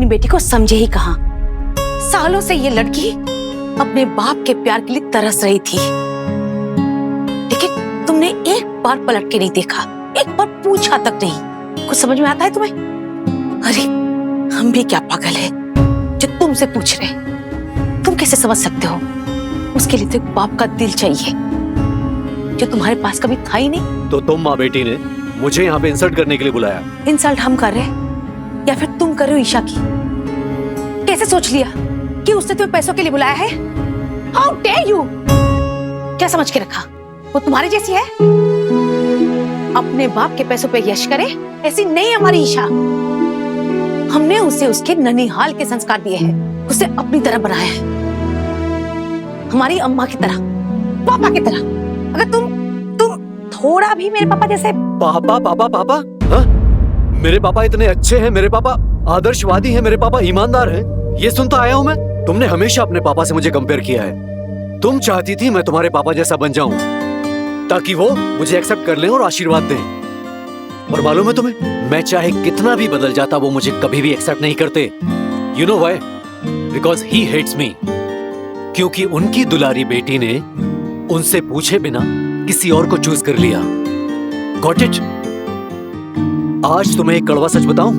अपनी बेटी को समझे ही कहां। सालों से ये लड़की अपने बाप के प्यार के लिए तरस रही थी, लेकिन तुमने एक बार पलट के नहीं देखा, एक बार पूछा तक नहीं। कुछ समझ में आता है तुम्हें? अरे हम भी क्या पागल है जो तुमसे पूछ रहे। तुम कैसे समझ सकते हो? उसके लिए तो एक बाप का दिल चाहिए जो तुम्हारे पास कभी था ही नहीं। तो तुम माँ बेटी ने मुझे यहाँ पे इंसल्ट करने के लिए बुलाया? इंसल्ट हम कर रहे हैं या फिर तुम कर रहे हो ईशा की? कैसे सोच लिया कि उसने तुम्हें पैसों के लिए बुलाया है? How dare you! क्या समझ के रखा वो तुम्हारी जैसी है? अपने बाप के पैसों पे यश करे ऐसी नहीं हमारी ईशा। हमने उसे उसके ननिहाल के संस्कार दिए हैं, उसे अपनी तरह बनाया है, हमारी अम्मा की तरह, पापा की तरह। अगर तुम थोड़ा भी मेरे पापा जैसे। पापा पापा पापा हाँ? मेरे पापा इतने अच्छे हैं, मेरे पापा आदर्शवादी हैं, मेरे पापा ईमानदार हैं, ये सुनता आया हूँ मैं। तुमने हमेशा अपने पापा से मुझे कंपेयर किया है। तुम चाहती थी मैं तुम्हारे पापा जैसा बन जाऊं ताकि वो मुझे एक्सेप्ट कर लें और आशीर्वाद दें। और मालूम है तुम्हें, मैं चाहे कितना भी बदल जाता वो मुझे कभी भी एक्सेप्ट नहीं करते। You know why? Because he hates me. क्योंकि उनकी दुलारी बेटी ने उनसे पूछे बिना किसी और को चूज कर लिया। Got it? आज तुम्हें एक कड़वा सच बताऊं?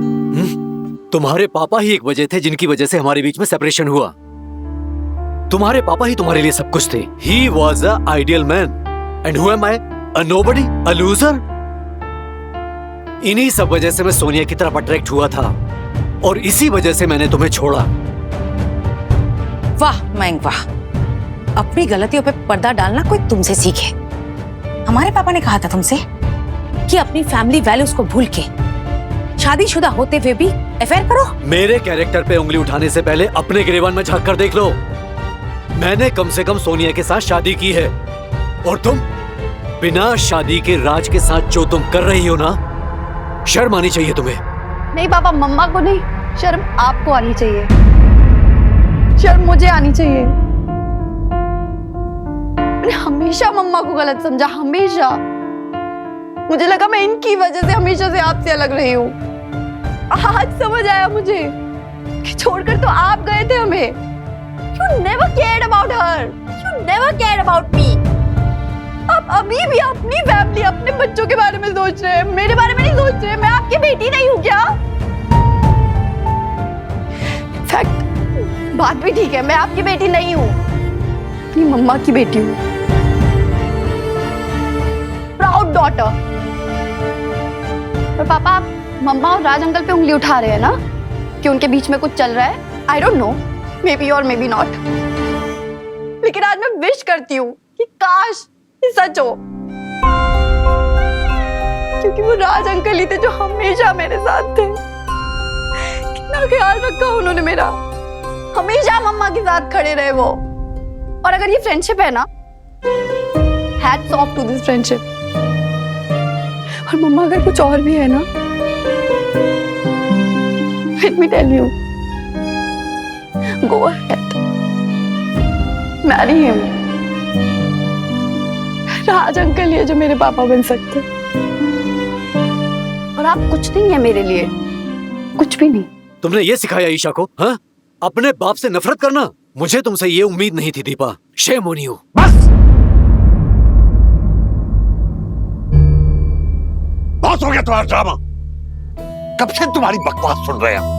तुम्हारे पापा ही एक वजह थे जिनकी वजह से हमारे बीच में सेपरेशन हुआ। तुम्हारे पापा ही तुम्हारे लिए सब कुछ थे। He was a ideal man. And who am I? A nobody? A loser? इन्हीं सब वजह से मैं सोनिया की तरफ अट्रैक्ट हुआ था और इसी वजह से मैंने तुम्हें छोड़ा। वाह मयंक वाह! अपनी गलतियों पे पर्दा डालना कोई तुमसे सीखे। हमारे पापा ने कहा था तुमसे कि अपनी फैमिली वैल्यूज को भूल के शादीशुदा होते हुए भी अफेयर करो। मेरे कैरेक्टर पे उंगली उठाने से पहले अपने गिरेबान में झांक कर देख लो। मैंने कम से कम सोनिया के साथ शादी की है और तुम बिना शादी के राज के साथ जो तुम कर रही हो ना, शर्म आनी चाहिए तुम्हें। नहीं पापा, मम्मा को नहीं, शर्म आपको आनी चाहिए। शर्म मुझे आनी चाहिए। मैंने हमेशा मम्मा को गलत समझा, हमेशा। मुझे लगा मैं इनकी वजह से हमेशा से आपसे अलग रही हूँ। आज समझ आया मुझे कि छोड़कर तो आप गए थे हमें। You never cared about her. You never cared about me. आप अभी भी अपनी फैमिली, अपने बच्चों के बारे में सोच रहे हैं, मेरे बारे में नहीं सोच रहे। मैं आपकी बेटी नहीं हूँ क्या? इनफैक्ट बात भी ठीक है, मैं आपकी बेटी नहीं हूँ, अपनी मम्मा की बेटी हूँ। Proud daughter. और पापा, आप मम्मा और राज अंकल पे उंगली उठा रहे हैं ना कि उनके बीच में कुछ चल रहा है। I don't know, may be और मे बी नॉट, लेकिन आज मैं विश करती हूँ कि काश ये सच हो, क्योंकि वो राज अंकल ही थे जो हमेशा मेरे साथ थे। कितना ख्याल रखा उन्होंने मेरा, हमेशा मम्मा के साथ खड़े रहे वो। और अगर ये फ्रेंडशिप है ना, hats off to this friendship. और मम्मा अगर कुछ और भी है ना, let me tell you, go ahead, marry him. Raj uncle ही है जो मेरे पापा बन सकते। और आप कुछ नहीं है मेरे लिए, कुछ भी नहीं। तुमने ये सिखाया ईशा को? हाँ? अपने बाप से नफरत करना? मुझे तुमसे ये उम्मीद नहीं थी दीपा। Shame on you. बस बहुत हो गया तुम्हारा ड्रामा। कब से तुम्हारी बकवास सुन रहे हैं।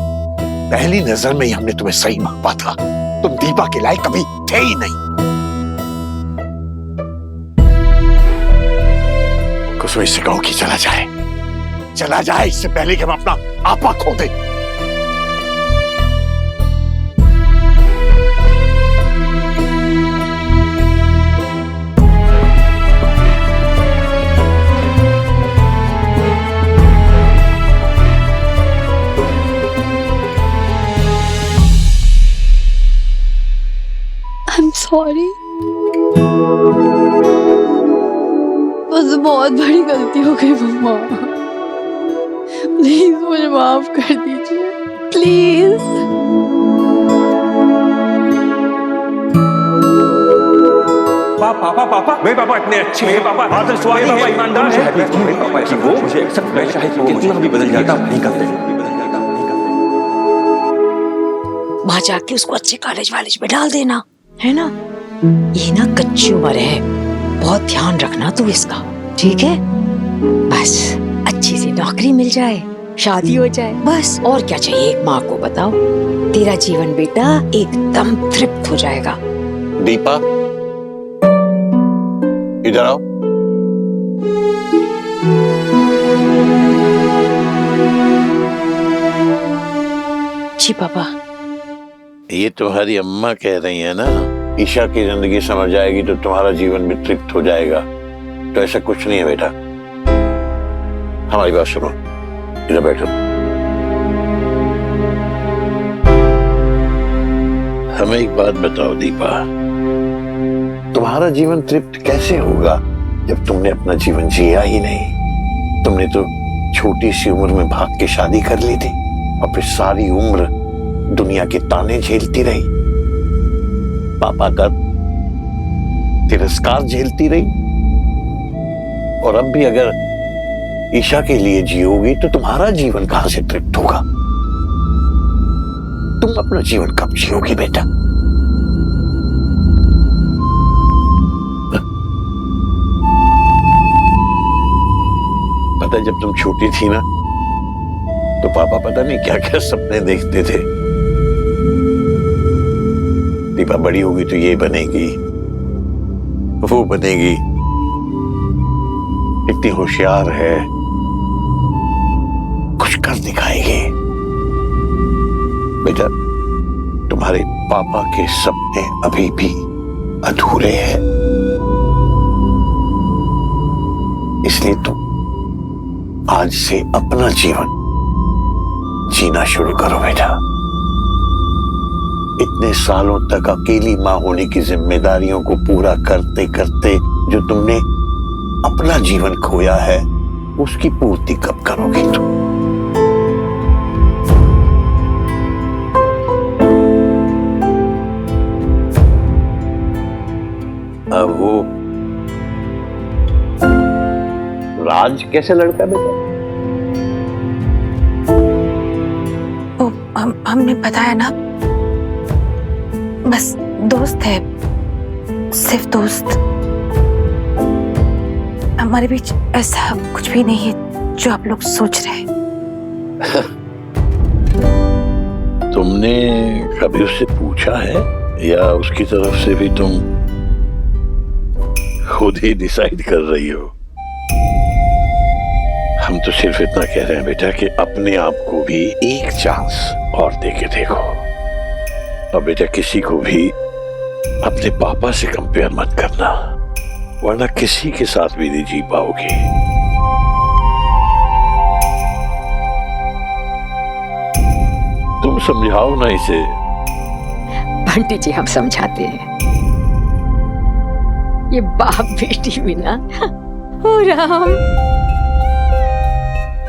पहली नजर में ही हमने तुम्हें सही मापा था। तुम दीपा के लायक कभी थे ही नहीं। कुसुम इससे कहो कि चला जाए इससे पहले कि हम अपना आपा खो दें। सॉरी, बस बहुत बड़ी गलती हो गई मम्मा। प्लीज मुझे माफ कर दीजिए, प्लीज। पापा मेरे पापा इतने अच्छे हैं, पापा आदर्शवादी हैं, ईमानदार हैं। पापा कि वो मुझे एक्सेप्ट, मैं चाहे तो कितना भी बदल जाता नहीं करते। वहां जाके उसको अच्छे कॉलेज वालेज में डाल देना, है ना? ये ना कच्ची उम्र है, बहुत ध्यान रखना तू इसका, ठीक है? बस अच्छी सी नौकरी मिल जाए, शादी हो जाए, बस और क्या चाहिए एक माँ को बताओ। तेरा जीवन बेटा एकदम तृप्त हो जाएगा। दीपा, इधर आओ। जी पापा। ये तुम्हारी अम्मा कह रही है ना, ईशा की जिंदगी समझ जाएगी तो तुम्हारा जीवन भी तृप्त हो जाएगा। तो ऐसा कुछ नहीं है बेटा, हमारी बात सुनो, इधर बैठो। हमें एक बात बताओ दीपा, तुम्हारा जीवन तृप्त कैसे होगा जब तुमने अपना जीवन जिया ही नहीं? तुमने तो छोटी सी उम्र में भाग के शादी कर ली थी और फिर सारी उम्र दुनिया के ताने झेलती रही, पापा का तिरस्कार झेलती रही। और अब भी अगर ईशा के लिए जियोगी तो तुम्हारा जीवन कहां से तृप्त होगा? तुम अपना जीवन कब जियोगी बेटा? पता है, जब तुम छोटी थी ना तो पापा पता नहीं क्या क्या सपने देखते थे। दीपा बड़ी होगी तो ये बनेगी, वो बनेगी, इतनी होशियार है, कुछ कर दिखाएगी। बेटा, तुम्हारे पापा के सपने अभी भी अधूरे हैं, इसलिए तुम आज से अपना जीवन जीना शुरू करो बेटा। इतने सालों तक अकेली मां होने की जिम्मेदारियों को पूरा करते करते जो तुमने अपना जीवन खोया है, उसकी पूर्ति कब करोगी तुम? अब वो राज कैसे लड़का बेटा? हमने बताया ना, बस दोस्त है, सिर्फ दोस्त। हमारे बीच ऐसा कुछ भी नहीं है जो आप लोग सोच रहे हैं। तुमने कभी उससे पूछा है या उसकी तरफ से भी तुम खुद ही डिसाइड कर रही हो? हम तो सिर्फ इतना कह रहे हैं बेटा कि अपने आप को भी एक चांस और दे के देखो। और बेटा, किसी को भी अपने पापा से कंपेयर मत करना, वरना किसी के साथ भी नहीं जी पाओगी। तुम समझाओ ना इसे। बंटी जी, हम समझाते हैं। ये बाप बेटी भी ना, ओ राम,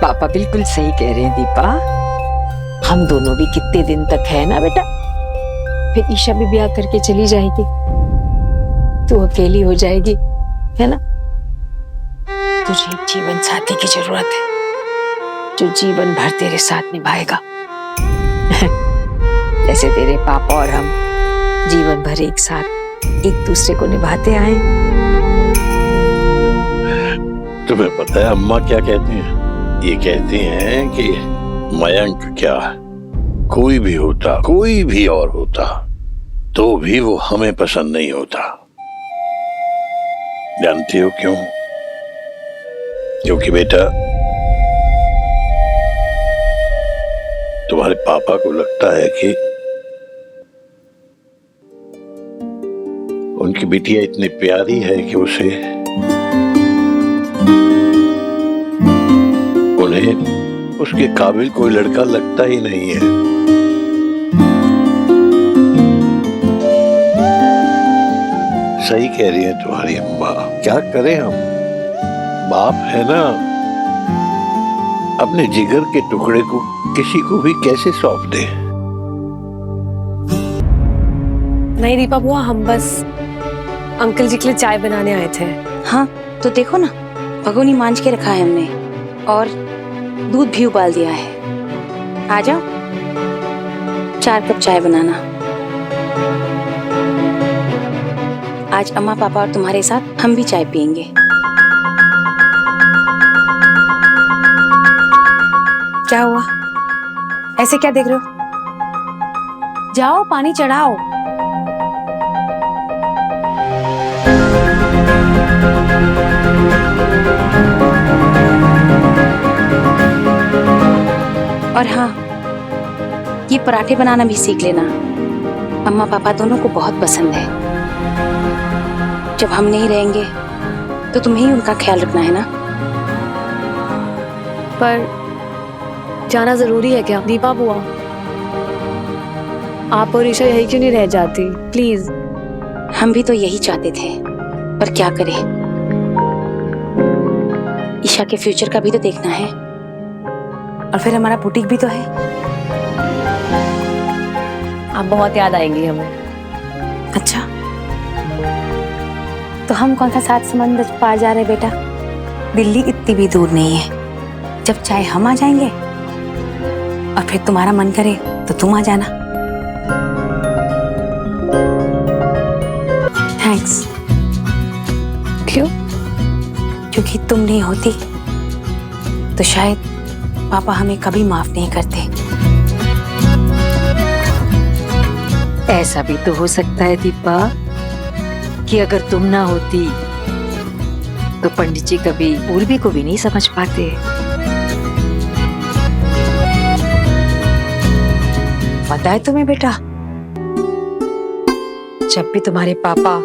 पापा बिल्कुल सही कह रहे हैं दीपा। हम दोनों भी कितने दिन तक है ना बेटा, फिर ईशा भी ब्याह करके चली जाएगी, तू अकेली हो जाएगी, है ना? तुझे एक जीवन साथी की जरूरत है जो जीवन भर तेरे साथ निभाएगा। जैसे तेरे पापा और हम जीवन भर एक साथ एक दूसरे को निभाते आए। तुम्हें पता है अम्मा क्या कहती हैं? ये कहती हैं कि मयंक क्या, कोई भी होता, कोई भी और होता, तो भी वो हमें पसंद नहीं होता। जानती हो क्यों? क्योंकि बेटा, तुम्हारे पापा को लगता है कि उनकी बिटिया इतनी प्यारी है कि उसे उन्हें उसके काबिल कोई लड़का लगता ही नहीं है। सही कह रही है तुम्हारी अम्मा, क्या करें हम, बाप है ना, अपने जिगर के टुकड़े को किसी को भी कैसे सौंप दे? नहीं दीपा बुआ, हम बस अंकल जी के लिए चाय बनाने आए थे। हाँ तो देखो ना, भगोनी मांझ के रखा है हमने और दूध भी उबाल दिया है। आ जाओ, 4 कप चाय बनाना। आज अम्मा पापा और तुम्हारे साथ हम भी चाय पियेंगे। क्या हुआ? ऐसे क्या देख रहे हो? जाओ पानी चढ़ाओ। और हाँ, ये पराठे बनाना भी सीख लेना। अम्मा पापा दोनों को बहुत पसंद है। जब हम नहीं रहेंगे तो तुम्हें ही उनका ख्याल रखना है ना। पर जाना जरूरी है क्या दीपा बुआ? आप और ईशा यही क्यों नहीं रह जाती? प्लीज। हम भी तो यही चाहते थे, पर क्या करें, ईशा के फ्यूचर का भी तो देखना है। और फिर हमारा बुटीक भी तो है। आप बहुत याद आएंगी हमें। अच्छा, तो हम कौन सा 7 समंदर पार जा रहे बेटा? दिल्ली इतनी भी दूर नहीं है। जब चाहे हम आ जाएंगे, और फिर तुम्हारा मन करे तो तुम आ जाना। थैंक्स। क्यों? क्योंकि तुम नहीं होती तो शायद पापा हमें कभी माफ नहीं करते। ऐसा भी तो हो सकता है दीपा कि अगर तुम ना होती तो पंडित जी कभी पूर्वी को भी नहीं समझ पाते। पता है तुम्हें बेटा, जब भी तुम्हारे पापा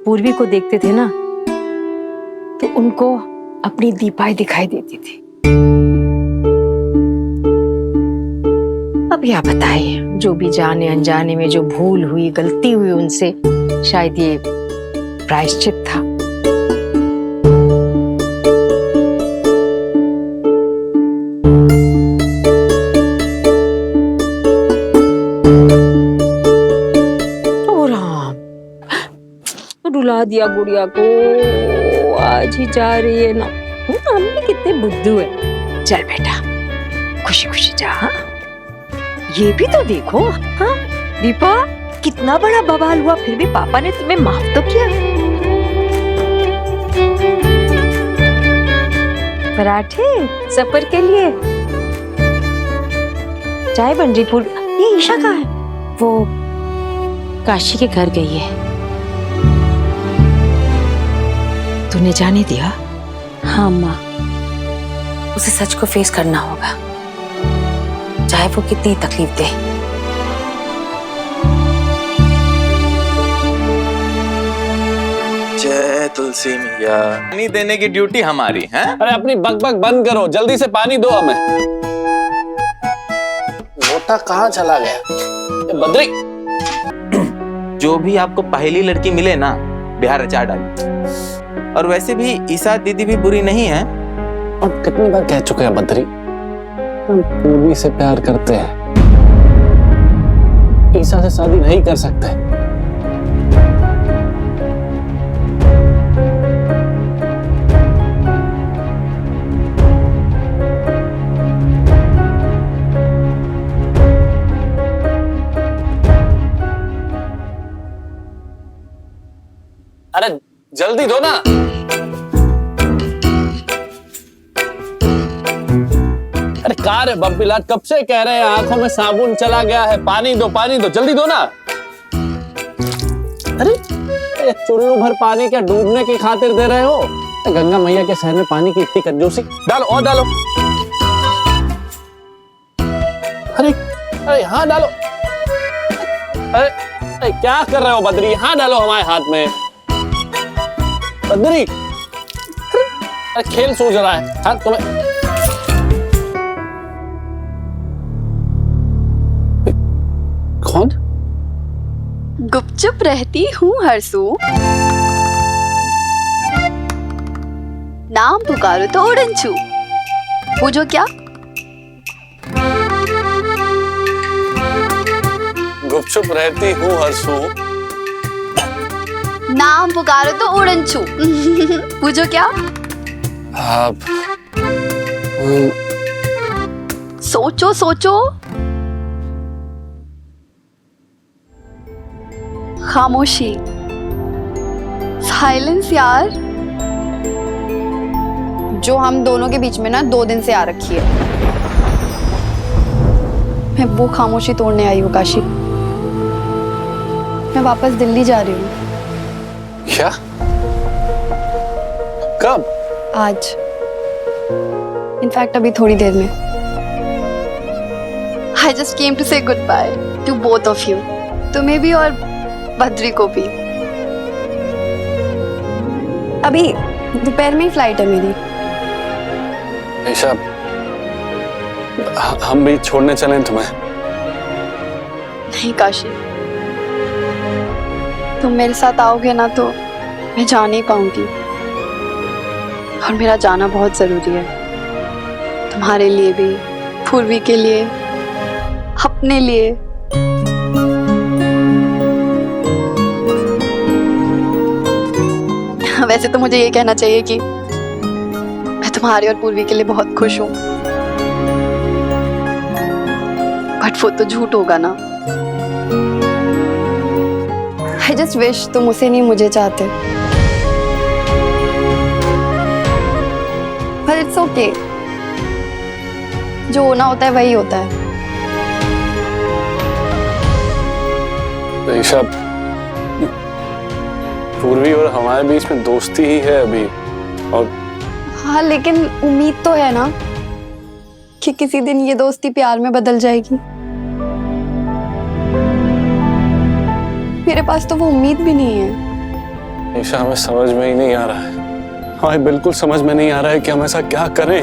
पूर्वी को देखते थे ना, तो उनको अपनी दीपाएं दिखाई देती थी। अब क्या बताए, जो भी जाने अनजाने में जो भूल हुई, गलती हुई उनसे, शायद ये प्रायश्चित था। ओ राम, रुला दिया गुड़िया को, आज ही जा रही है ना। हम भी कितने बुद्धू है। चल बेटा, खुशी खुशी जा। हाँ? ये भी तो देखो। हाँ दीपा, कितना बड़ा बवाल हुआ, फिर भी पापा ने तुम्हें माफ तो किया। पराठे सफर के लिए, चाय बन रही। ये ईशा कहाँ है? वो काशी के घर गई है। तूने जाने दिया? हाँ अम्मा, उसे सच को फेस करना होगा, चाहे वो कितनी तकलीफ दे। जय तुलसी मैया। पानी देने की ड्यूटी हमारी है। अरे अपनी बकबक बंद करो, जल्दी से पानी दो हमें। मोटा कहाँ चला गया? ये बद्री, जो भी आपको पहली लड़की मिले ना, बिहार रचा डाली। और वैसे भी ईशा दीदी भी बुरी नहीं है। अब कितनी बार कह चुके हैं बद्री, हम पूर्वी से प्यार करते हैं, ईशा से शादी नहीं कर सकते। अरे जल्दी दो ना। अरे कार है बब्बी लाल, कब से कह रहे हैं, आंखों में साबुन चला गया है, पानी दो जल्दी दो ना। अरे चुल्लू भर पानी क्या डूबने की खातिर दे रहे हो? गंगा मैया के शहर में पानी की इतनी कंजूसी। डालो और डालो। अरे अरे हाँ डालो। अरे, अरे क्या कर रहे हो बद्री? हाँ डालो हमारे हाथ में। बद्री, अरे खेल सूझ रहा है। हाँ तुम्हें कौन? गुपचुप रहती हूँ हरसू, नाम पुकारो तो उड़न छू। पूछो क्या? गुपचुप रहती हूँ हरसू, नाम पुकारो तो उड़न छू। पूछो क्या? आप सोचो सोचो। खामोशी, साइलेंस यार, जो हम दोनों के बीच में ना 2 दिन से आ रखी है। मैं वो खामोशी तोड़ने आई हूँ काशी। मैं वापस दिल्ली जा रही हूँ। क्या? कब? आज, इनफैक्ट अभी थोड़ी देर में। I just came to say goodbye to both of you, तुम्हें भी और बद्री को भी। अभी दोपहर में ही फ्लाइट है मेरी। ईशा, हम भी छोड़ने चलें तुम्हें? नहीं काशी, तुम मेरे साथ आओगे ना तो मैं जा नहीं पाऊंगी, और मेरा जाना बहुत जरूरी है, तुम्हारे लिए भी, पूर्वी के लिए, अपने लिए। वैसे तो मुझे ये कहना चाहिए कि मैं तुम्हारे और पूर्वी के लिए बहुत खुश हूं, बट वो तो झूठ होगा ना। I just wish तुम उसे नहीं मुझे चाहते, but it's okay, जो होना होता है वही होता है। ईशा, पूर्वी और हमारे बीच में दोस्ती ही है अभी, और हाँ लेकिन उम्मीद तो है ना कि किसी दिन ये दोस्ती प्यार में बदल जाएगी। मेरे पास तो वो उम्मीद भी नहीं है। ईशा, हमें समझ में ही नहीं आ रहा है, हमें बिल्कुल समझ में नहीं आ रहा है कि हम ऐसा क्या करें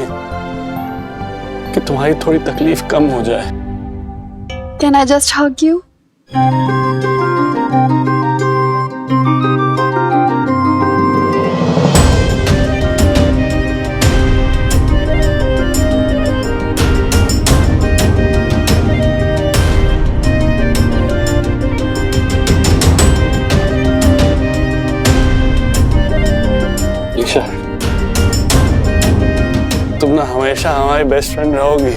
कि तुम्हारी थोड़ी तकलीफ कम हो जाए। Can I just hug you? Isha, तुम ना हमेशा हमारी बेस्ट फ्रेंड रहोगी,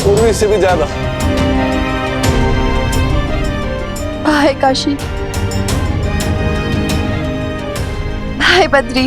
पूर्वी से भी ज्यादा। Bye Kashi, bye Badri.